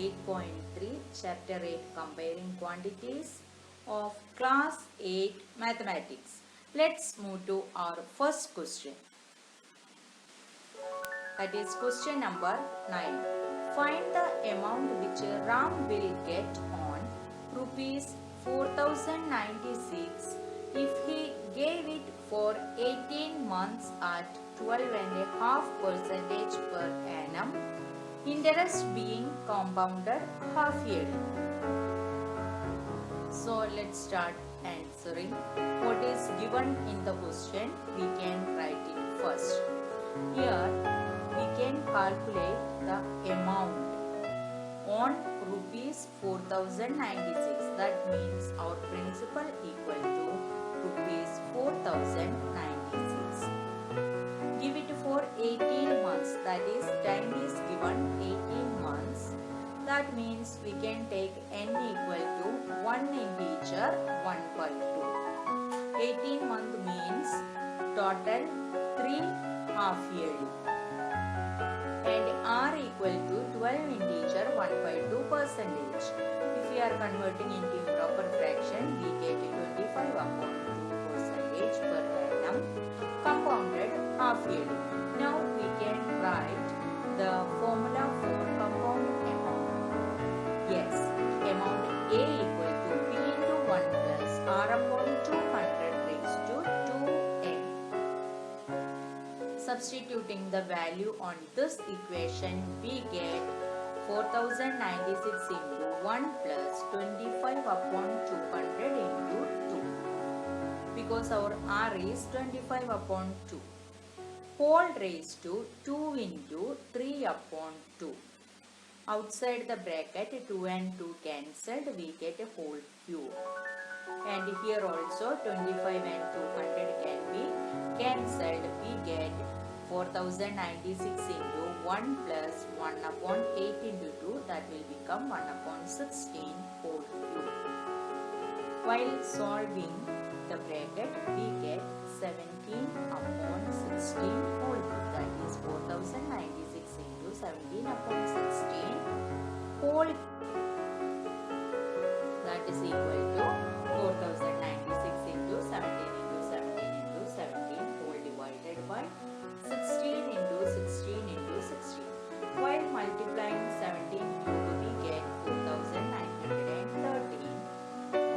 8.3 Chapter 8 Comparing Quantities of Class 8 Mathematics. Let's move to our first question. That is question number 9. Find the amount which Ram will get on rupees 4096 if he gave it for 18 months at 12.5% per annum, interest being compounded half yearly. So let's start answering. What is given in the question, we can write it first. Here we can calculate the amount on rupees 4096. That means our principal equal to rupees 4096. Give it for 18 months. That is, time is given 18 months. That means we can take n equal to 1 integer 1 by 2. 18 month means total 3 half yearly. And r equal to 12 integer 1 by 2 percentage. If we are converting into improper fraction, we get 25 upon 2 percentage per annum compounded half yearly. Now we can write the formula for compounding amount. Yes, amount A equal to P into 1 plus R upon 200 raised to 2n. Substituting the value on this equation, we get 4096 into 1 plus 25 upon 200 into 2. Because our R is 25 upon 2. Whole raised to 2 into 3 upon 2. Outside the bracket 2 and 2 cancelled, we get a whole cube. And here also 25 and 200 can be cancelled. We get 4096 into 1 plus 1 upon 8 into 2. That will become 1 upon 16 whole cube. While solving the bracket, we get 17 upon 16 whole cube. That is 4096 into 17 upon 16 whole cube. That is equal to 4096 into 17 into 17 into 17 whole divided by 16 into 16 into 16. While multiplying 17 cube, we get 4913.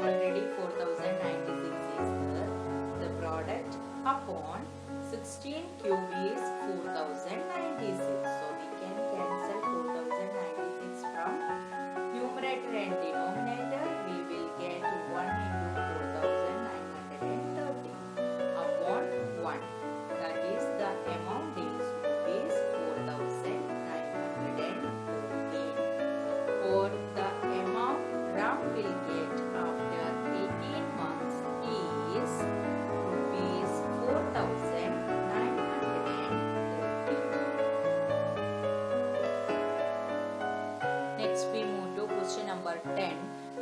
Already 4096 is there. The product upon 16 cube is 4096. So we can cancel 4096 from numerator and denominator. We will get 1 into 4930 upon 1. That is, the amount is rupees 4913. Or the amount Ram will get after 18 months is rupees 4913. Next we move to question number 10.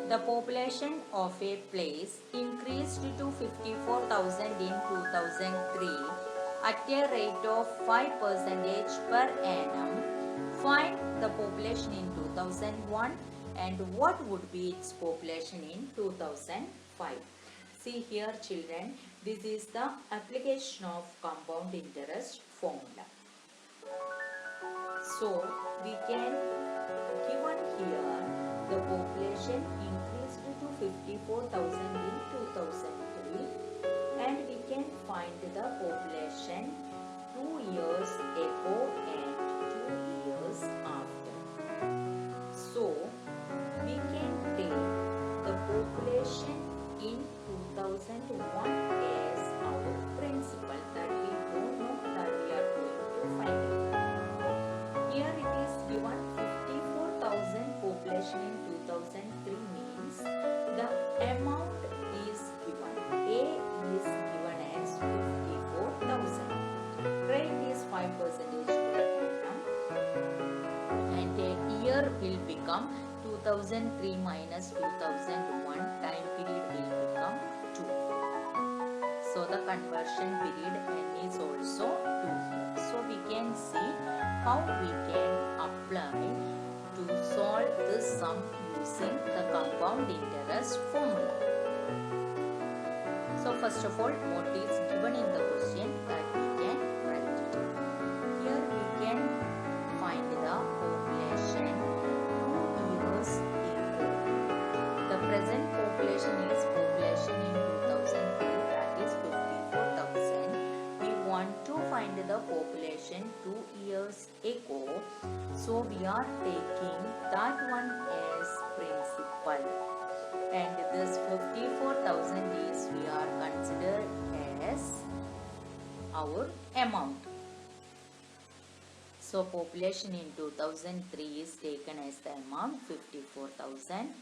The population of a place increased to 54,000 in 2003 at a rate of 5% per annum. Find the population in 2001 and what would be its population in 2005. See here children, this is the application of compound interest formula. So we can given here the population increased to 54,000 in 2003 and we can find the population 2 years ago and 2 years after. So we can take the population in 2001 as our principal that we don't know that we are going to find it. Here it is given 54,000 population in 2003 means the amount is given. A is given as 54,000. Rate is 5% per annum. And a year will become 2003 minus 2001. Time period will become 2. So the conversion period n is also 2 here. So we can see how we can apply to solve this sum using the compound interest formula. So first of all, what is given in the question that we can write it. Here we can find the population 2 years ago. The present population is population in 2003, that is 54,000. We want to find the population 2 years ago. So we are taking that one as principal. And this 54,000 is we are considered as our amount. So population in 2003 is taken as the amount 54,000.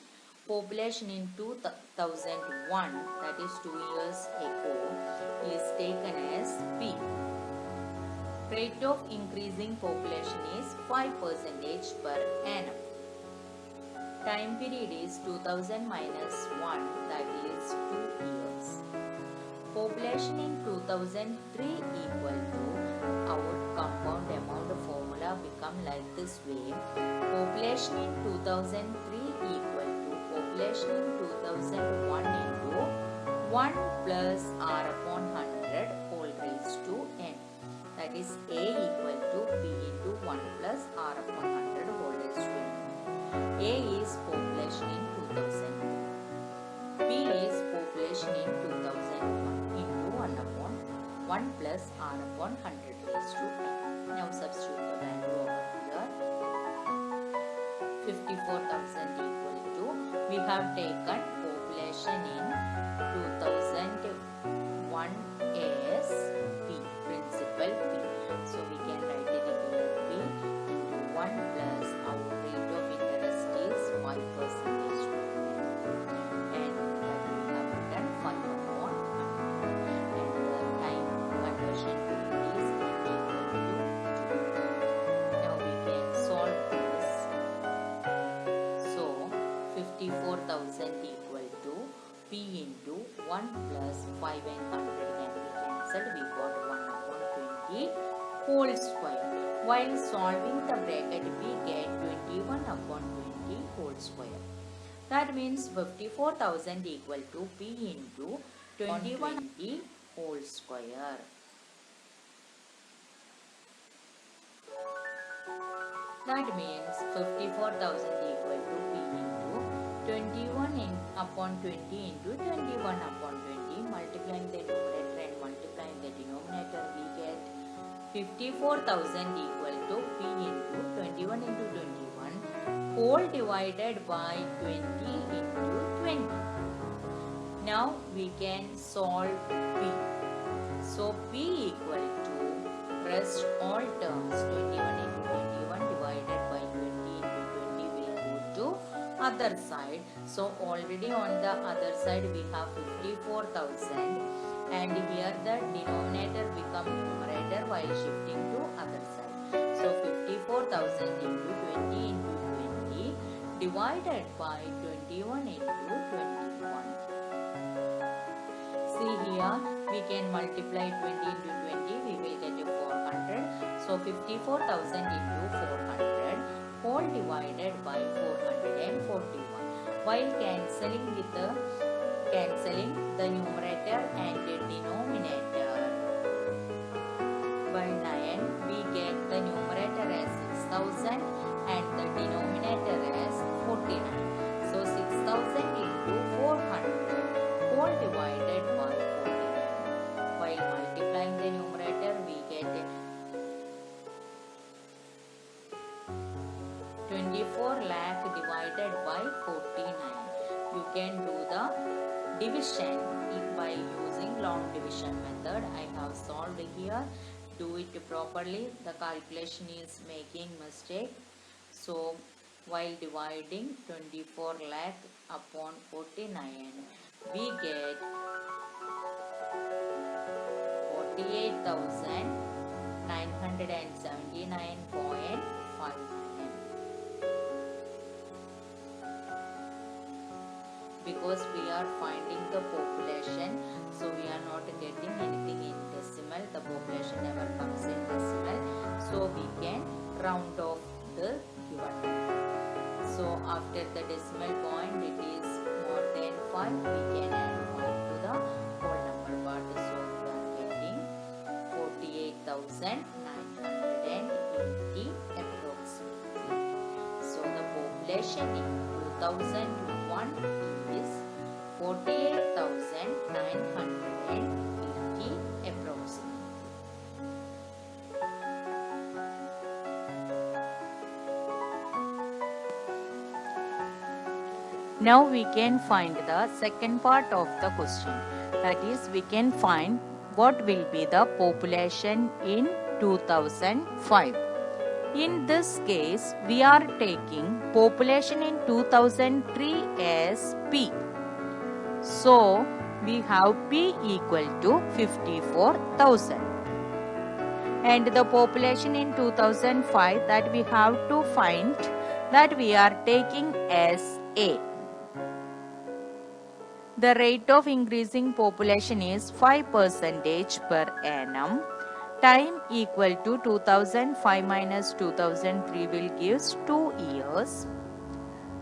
Population in 2001, that is 2 years ago, is taken as P. Rate of increasing population is 5% per annum. Time period is 2000 minus 1, that is 2 years. Population in 2003 equal to our compound amount formula become like this way. Population in 2003 equal to population in 2001 into 1 plus r upon 100 whole raised to n. That is A equal to P into 1 plus r upon 100 whole raised to n. A is population in 2000. P is population in 2001 into 1 upon 1 plus r upon 100 raised to n. Now substitute the value over here. 54,000 equal to, we have taken population in 2001 as P, principal P. So we can write it here P into 1 plus our rate of interest is 5% and that we have written 5 upon 100 and the time conversion to it is n equal to 2. Now we can solve this. So 54,000 equal to P into 1 plus 5 and 100 can be cancelled. We got 1 upon 20 whole square. While solving the bracket, we get 21 upon 20 whole square. That means 54,000 equal to P into 21 whole square. That means 54,000 equal to P into 21 upon 20 into 21 upon 20. Multiplying the numerator and multiplying the denominator, we get 54,000 equal to P into 21 into 21 whole divided by 20 into 20. Now we can solve P. So P equal to rest all terms 21 into 21 divided by 20 into 20 will go to other side. So already on the other side we have 54,000 and here the denominator become numerator while shifting to other side. So 54,000 into 20 into 20 divided by 21 into 21. See here we can multiply 20 into 20, we will get a 400. So 54,000 into 400 whole divided by 441. While cancelling the numerator and the denominator by 9, we get the numerator as 6,000 and the denominator as 49. So 6,000 into 400 whole divided by 49. While multiplying the numerator, we get 24 lakh divided by 49. You can do the division by using long division method. I have solved here. Do it properly. The calculation is making mistake. So while dividing 24 lakh upon 49, we get 48,979.5. Because we are finding the population, so we are not getting anything in decimal. The population never comes in decimal, so we can round off the given. So So after the decimal point it is more than 5, we can add 5 to the whole number part. So we are getting 48,980 approximately. So the population in 2001 is 48,980 approximately. Now we can find the second part of the question. That is, we can find what will be the population in 2005. In this case, we are taking population in 2003 as P. So, we have P equal to 54,000. And the population in 2005 that we have to find, that we are taking as A. The rate of increasing population is 5% per annum. Time equal to 2005 minus 2003 will give 2 years.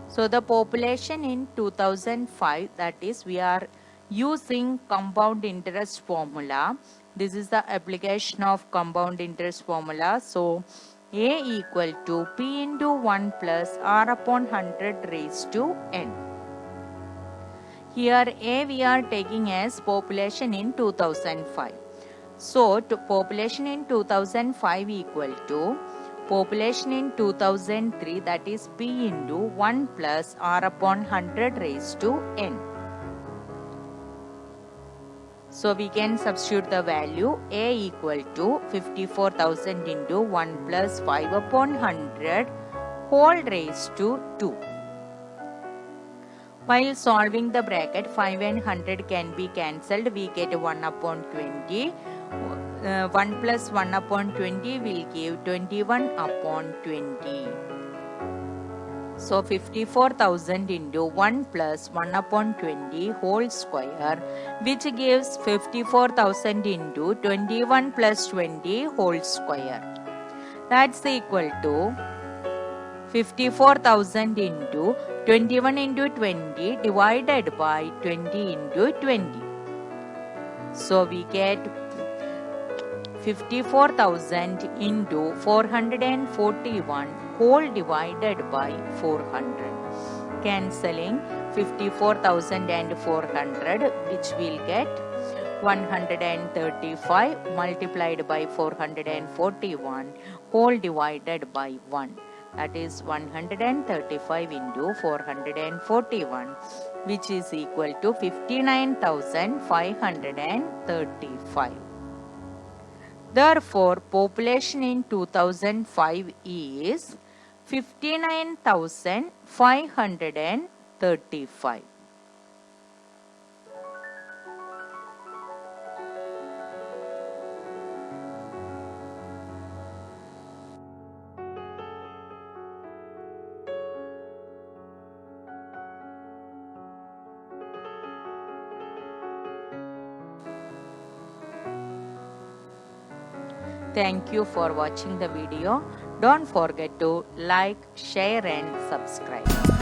So the population in 2005, that is, we are using compound interest formula. This is the application of compound interest formula. So A equal to P into 1 plus R upon 100 raised to N. Here A we are taking as population in 2005. So population in 2005 equal to population in 2003, that is P into 1 plus R upon 100 raised to N. So we can substitute the value. A equal to 54,000 into 1 plus 5 upon 100 whole raised to 2. While solving the bracket, 5 and 100 can be cancelled. We get 1 upon 20. 1 plus 1 upon 20 will give 21 upon 20. So 54,000 into 1 plus 1 upon 20 whole square, which gives 54,000 into 21 plus 20 whole square. That's equal to 54,000 into 21 into 20 divided by 20 into 20. So we get 54,000 into 441 whole divided by 400. Cancelling 54,000 and 400, which will get 135 multiplied by 441 whole divided by 1. That is 135 into 441, which is equal to 59,535. Therefore, population in 2005 is 59,535. Thank you for watching the video. Don't forget to like, share and subscribe.